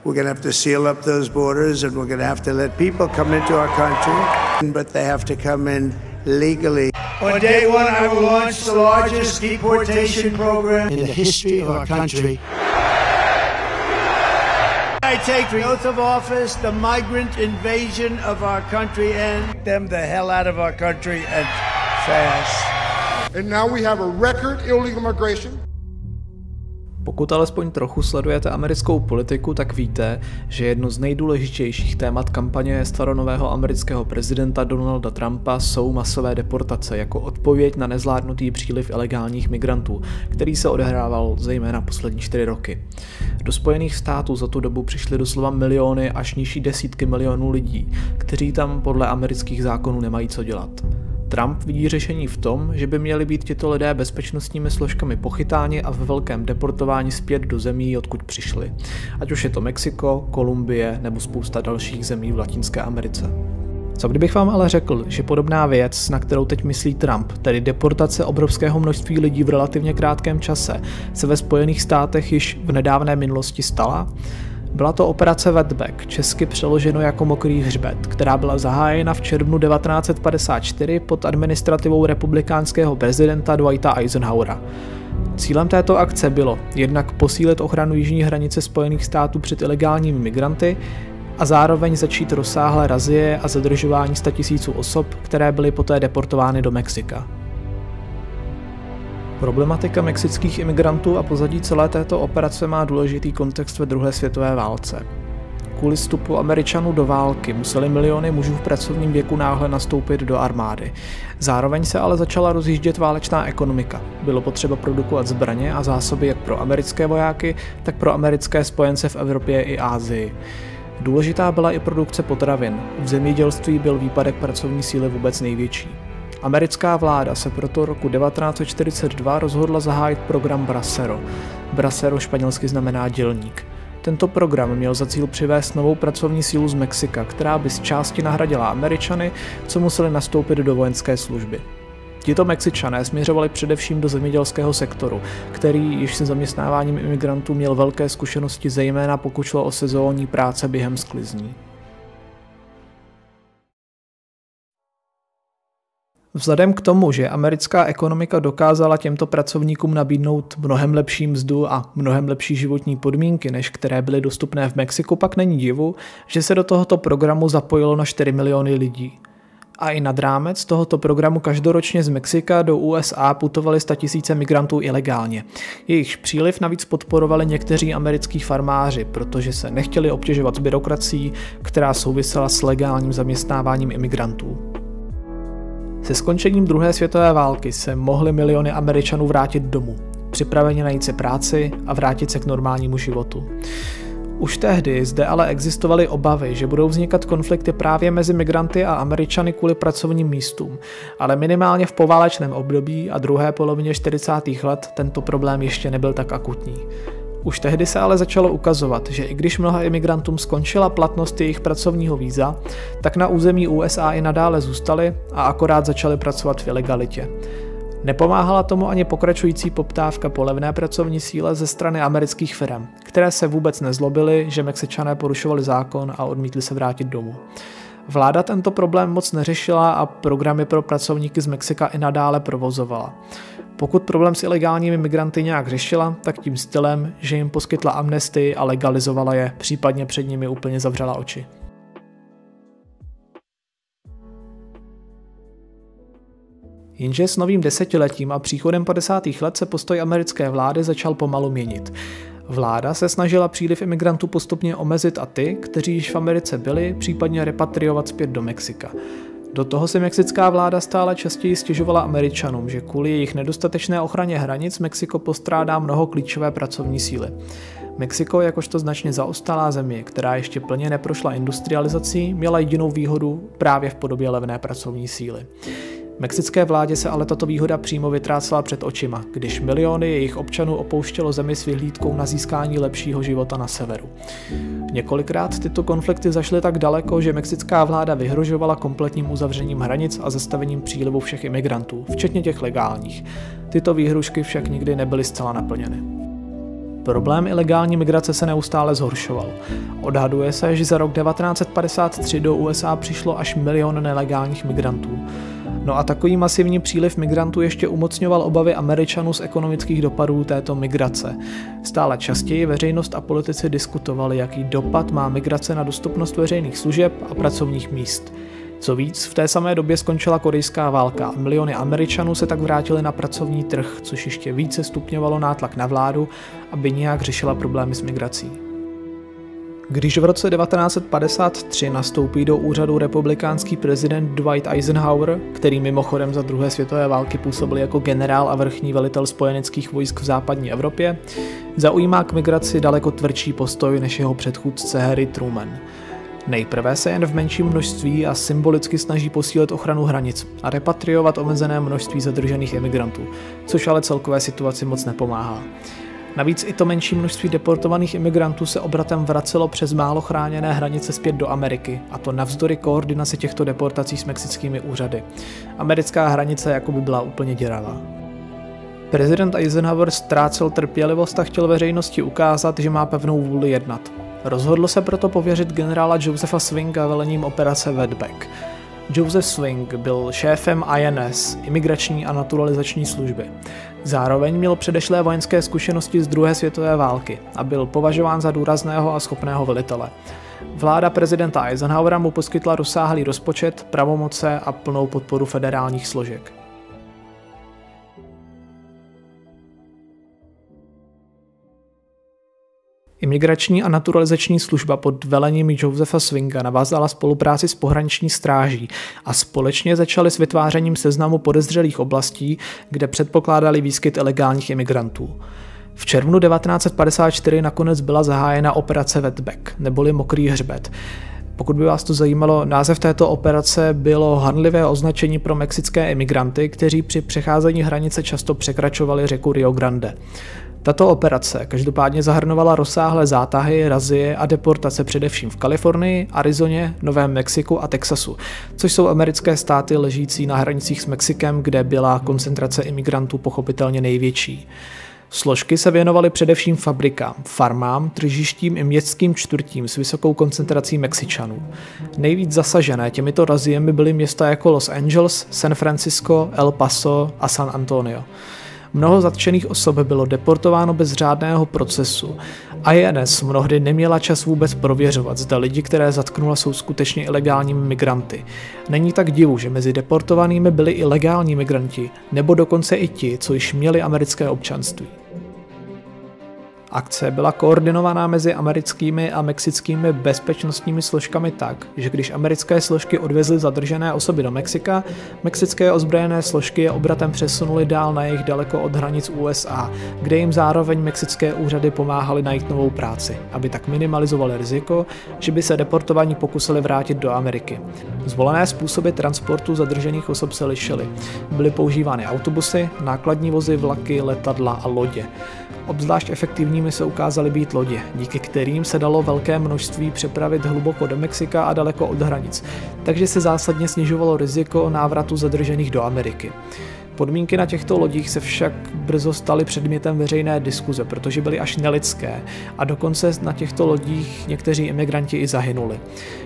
We're going to have to seal up those borders and we're going to have to let people come into our country, but they have to come in legally. On day one, I will launch the largest deportation program in the history of our country. I take the oath of office, the migrant invasion of our country, and them the hell out of our country and fast. And now we have a record illegal migration. Pokud alespoň trochu sledujete americkou politiku, tak víte, že jedno z nejdůležitějších témat kampaně staronového amerického prezidenta Donalda Trumpa jsou masové deportace jako odpověď na nezvládnutý příliv ilegálních migrantů, který se odehrával zejména poslední 4 roky. Do Spojených států za tu dobu přišly doslova miliony až nižší desítky milionů lidí, kteří tam podle amerických zákonů nemají co dělat. Trump vidí řešení v tom, že by měli být tito lidé bezpečnostními složkami pochytáni a ve velkém deportováni zpět do zemí, odkud přišli. Ať už je to Mexiko, Kolumbie nebo spousta dalších zemí v Latinské Americe. Co kdybych vám ale řekl, že podobná věc, na kterou teď myslí Trump, tedy deportace obrovského množství lidí v relativně krátkém čase, se ve Spojených státech již v nedávné minulosti stala? Byla to operace Wetback, česky přeloženo jako Mokrý hřbet, která byla zahájena v červnu 1954 pod administrativou republikánského prezidenta Dwighta Eisenhowera. Cílem této akce bylo jednak posílit ochranu jižní hranice Spojených států před ilegálními migranty a zároveň začít rozsáhlé razie a zadržování 100 000 osob, které byly poté deportovány do Mexika. Problematika mexických imigrantů a pozadí celé této operace má důležitý kontext ve druhé světové válce. Kvůli vstupu Američanů do války museli miliony mužů v pracovním věku náhle nastoupit do armády. Zároveň se ale začala rozjíždět válečná ekonomika. Bylo potřeba produkovat zbraně a zásoby jak pro americké vojáky, tak pro americké spojence v Evropě i Asii. Důležitá byla i produkce potravin. V zemědělství byl výpadek pracovní síly vůbec největší. Americká vláda se proto roku 1942 rozhodla zahájit program Bracero. Bracero španělsky znamená dělník. Tento program měl za cíl přivést novou pracovní sílu z Mexika, která by z části nahradila Američany, co museli nastoupit do vojenské služby. Tito Mexičané směřovali především do zemědělského sektoru, který již se zaměstnáváním imigrantů měl velké zkušenosti, zejména pokud šlo o sezónní práce během sklizní. Vzhledem k tomu, že americká ekonomika dokázala těmto pracovníkům nabídnout mnohem lepší mzdu a mnohem lepší životní podmínky, než které byly dostupné v Mexiku, pak není divu, že se do tohoto programu zapojilo na 4 miliony lidí. A i nad rámec tohoto programu každoročně z Mexika do USA putovali 100 000 migrantů ilegálně. Jejich příliv navíc podporovali někteří americký farmáři, protože se nechtěli obtěžovat s byrokracií, která souvisela s legálním zaměstnáváním imigrantů. Se skončením druhé světové války se mohly miliony Američanů vrátit domů, připraveni najít si práci a vrátit se k normálnímu životu. Už tehdy zde ale existovaly obavy, že budou vznikat konflikty právě mezi migranty a Američany kvůli pracovním místům, ale minimálně v poválečném období a druhé polovině 40. let tento problém ještě nebyl tak akutní. Už tehdy se ale začalo ukazovat, že i když mnoha imigrantům skončila platnost jejich pracovního víza, tak na území USA i nadále zůstali a akorát začali pracovat v ilegalitě. Nepomáhala tomu ani pokračující poptávka po levné pracovní síle ze strany amerických firem, které se vůbec nezlobily, že Mexičané porušovali zákon a odmítli se vrátit domů. Vláda tento problém moc neřešila a programy pro pracovníky z Mexika i nadále provozovala. Pokud problém s ilegálními migranty nějak řešila, tak tím stylem, že jim poskytla amnestii a legalizovala je, případně před nimi úplně zavřela oči. Jenže s novým desetiletím a příchodem 50. let se postoj americké vlády začal pomalu měnit. Vláda se snažila příliv imigrantů postupně omezit a ty, kteří již v Americe byli, případně repatriovat zpět do Mexika. Do toho se mexická vláda stále častěji stěžovala Američanům, že kvůli jejich nedostatečné ochraně hranic Mexiko postrádá mnoho klíčové pracovní síly. Mexiko, jakožto značně zaostalá země, která ještě plně neprošla industrializací, měla jedinou výhodu právě v podobě levné pracovní síly. Mexické vládě se ale tato výhoda přímo vytrácela před očima, když miliony jejich občanů opouštělo zemi s vyhlídkou na získání lepšího života na severu. Několikrát tyto konflikty zašly tak daleko, že mexická vláda vyhrožovala kompletním uzavřením hranic a zastavením přílivu všech imigrantů, včetně těch legálních. Tyto výhrušky však nikdy nebyly zcela naplněny. Problém ilegální migrace se neustále zhoršoval. Odhaduje se, že za rok 1953 do USA přišlo až 1 milion nelegálních migrantů. No a takový masivní příliv migrantů ještě umocňoval obavy Američanů z ekonomických dopadů této migrace. Stále častěji veřejnost a politici diskutovali, jaký dopad má migrace na dostupnost veřejných služeb a pracovních míst. Co víc, v té samé době skončila korejská válka a miliony Američanů se tak vrátili na pracovní trh, což ještě více stupňovalo nátlak na vládu, aby nějak řešila problémy s migrací. Když v roce 1953 nastoupí do úřadu republikánský prezident Dwight Eisenhower, který mimochodem za druhé světové války působil jako generál a vrchní velitel spojeneckých vojsk v západní Evropě, zaujímá k migraci daleko tvrdší postoj než jeho předchůdce Harry Truman. Nejprve se jen v menším množství a symbolicky snaží posílit ochranu hranic a repatriovat omezené množství zadržených imigrantů, což ale celkové situaci moc nepomáhá. Navíc i to menší množství deportovaných imigrantů se obratem vracelo přes málo chráněné hranice zpět do Ameriky, a to navzdory koordinaci těchto deportací s mexickými úřady. Americká hranice jakoby byla úplně děravá. Prezident Eisenhower ztrácel trpělivost a chtěl veřejnosti ukázat, že má pevnou vůli jednat. Rozhodl se proto pověřit generála Josepha Swinga velením operace Wetback. Joseph Swing byl šéfem INS, imigrační a naturalizační služby. Zároveň měl předešlé vojenské zkušenosti z druhé světové války a byl považován za důrazného a schopného velitele. Vláda prezidenta Eisenhowera mu poskytla rozsáhlý rozpočet, pravomoce a plnou podporu federálních složek. Imigrační a naturalizační služba pod velením Josepha Swinga navázala spolupráci s pohraniční stráží a společně začali s vytvářením seznamu podezřelých oblastí, kde předpokládali výskyt ilegálních imigrantů. V červnu 1954 nakonec byla zahájena operace Wetback, neboli Mokrý hřbet. Pokud by vás to zajímalo, název této operace bylo hanlivé označení pro mexické imigranty, kteří při přecházení hranice často překračovali řeku Rio Grande. Tato operace každopádně zahrnovala rozsáhlé zátahy, razie a deportace především v Kalifornii, Arizoně, Novém Mexiku a Texasu, což jsou americké státy ležící na hranicích s Mexikem, kde byla koncentrace imigrantů pochopitelně největší. Složky se věnovaly především fabrikám, farmám, tržištím i městským čtvrtím s vysokou koncentrací Mexičanů. Nejvíc zasažené těmito raziemi byly města jako Los Angeles, San Francisco, El Paso a San Antonio. Mnoho zatčených osob bylo deportováno bez řádného procesu a INS mnohdy neměla čas vůbec prověřovat, zda lidi, které zatknula, jsou skutečně ilegálními migranty. Není tak divu, že mezi deportovanými byli i legální migranti, nebo dokonce i ti, co již měli americké občanství. Akce byla koordinovaná mezi americkými a mexickými bezpečnostními složkami tak, že když americké složky odvezly zadržené osoby do Mexika, mexické ozbrojené složky je obratem přesunuly dál na jejich daleko od hranic USA, kde jim zároveň mexické úřady pomáhaly najít novou práci, aby tak minimalizovali riziko, že by se deportovaní pokusili vrátit do Ameriky. Zvolené způsoby transportu zadržených osob se lišily. Byly používány autobusy, nákladní vozy, vlaky, letadla a lodě. Obzvlášť efektivními se ukázaly být lodě, díky kterým se dalo velké množství přepravit hluboko do Mexika a daleko od hranic, takže se zásadně snižovalo riziko návratu zadržených do Ameriky. Podmínky na těchto lodích se však brzo staly předmětem veřejné diskuze, protože byly až nelidské a dokonce na těchto lodích někteří imigranti i zahynuli.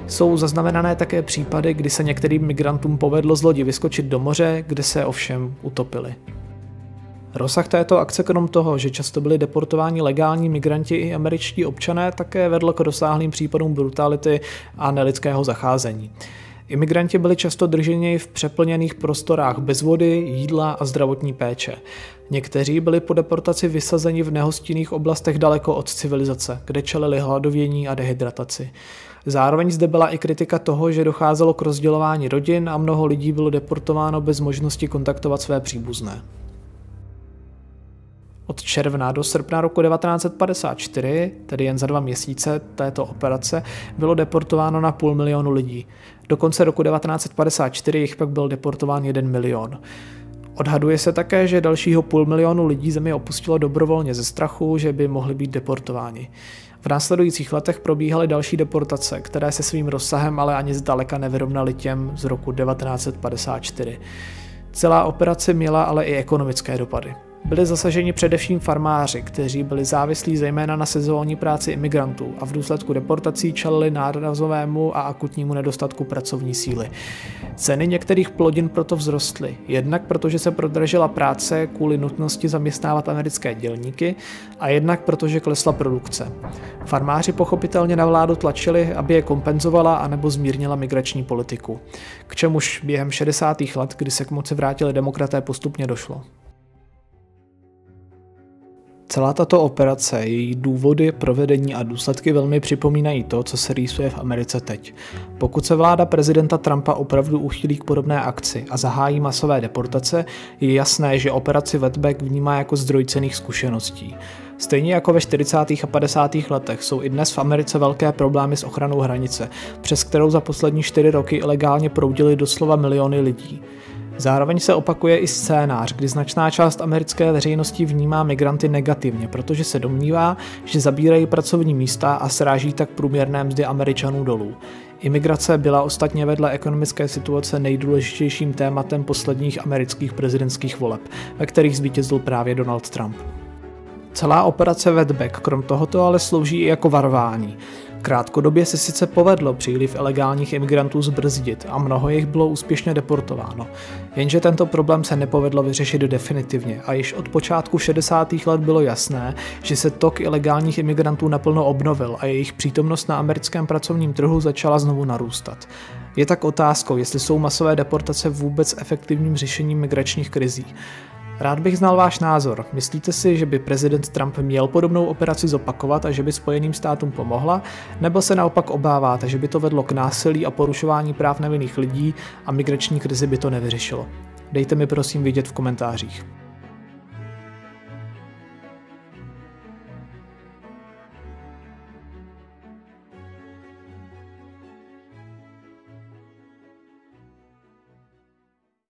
Jsou zaznamenané také případy, kdy se některým migrantům povedlo z lodi vyskočit do moře, kde se ovšem utopili. Rozsah této akce krom toho, že často byli deportováni legální migranti i američtí občané, také vedl k rozsáhlým případům brutality a nelidského zacházení. Imigranti byli často drženi v přeplněných prostorách bez vody, jídla a zdravotní péče. Někteří byli po deportaci vysazeni v nehostinných oblastech daleko od civilizace, kde čelili hladovění a dehydrataci. Zároveň zde byla i kritika toho, že docházelo k rozdělování rodin a mnoho lidí bylo deportováno bez možnosti kontaktovat své příbuzné. Od června do srpna roku 1954, tedy jen za 2 měsíce této operace, bylo deportováno na 500 000 lidí. Do konce roku 1954 jich pak byl deportován 1 milion. Odhaduje se také, že dalšího 500 000 lidí zemi opustilo dobrovolně ze strachu, že by mohli být deportováni. V následujících letech probíhaly další deportace, které se svým rozsahem ale ani zdaleka nevyrovnaly těm z roku 1954. Celá operace měla ale i ekonomické dopady. byli zasaženi především farmáři, kteří byli závislí zejména na sezónní práci imigrantů a v důsledku deportací čelili nárazovému a akutnímu nedostatku pracovní síly. Ceny některých plodin proto vzrostly, jednak protože se prodražila práce kvůli nutnosti zaměstnávat americké dělníky a jednak protože klesla produkce. Farmáři pochopitelně na vládu tlačili, aby je kompenzovala anebo zmírnila migrační politiku, k čemuž během 60. let, kdy se k moci vrátili demokraté, postupně došlo. Celá tato operace, její důvody, provedení a důsledky velmi připomínají to, co se rýsuje v Americe teď. Pokud se vláda prezidenta Trumpa opravdu uchýlí k podobné akci a zahájí masové deportace, je jasné, že operaci Wetback vnímá jako zdroj cenných zkušeností. Stejně jako ve 40. a 50. letech jsou i dnes v Americe velké problémy s ochranou hranice, přes kterou za poslední 4 roky ilegálně proudily doslova miliony lidí. Zároveň se opakuje i scénář, kdy značná část americké veřejnosti vnímá migranty negativně, protože se domnívá, že zabírají pracovní místa a sráží tak průměrné mzdy Američanů dolů. Imigrace byla ostatně vedle ekonomické situace nejdůležitějším tématem posledních amerických prezidentských voleb, ve kterých zvítězil právě Donald Trump. Celá operace Wetback krom tohoto ale slouží i jako varování. Krátkodobě se sice povedlo příliv ilegálních imigrantů zbrzdit a mnoho jich bylo úspěšně deportováno, jenže tento problém se nepovedlo vyřešit definitivně a již od počátku 60. let bylo jasné, že se tok ilegálních imigrantů naplno obnovil a jejich přítomnost na americkém pracovním trhu začala znovu narůstat. Je tak otázkou, jestli jsou masové deportace vůbec efektivním řešením migračních krizí. Rád bych znal váš názor. Myslíte si, že by prezident Trump měl podobnou operaci zopakovat a že by Spojeným státům pomohla? Nebo se naopak obáváte, že by to vedlo k násilí a porušování práv nevinných lidí a migrační krizi by to nevyřešilo? Dejte mi prosím vědět v komentářích.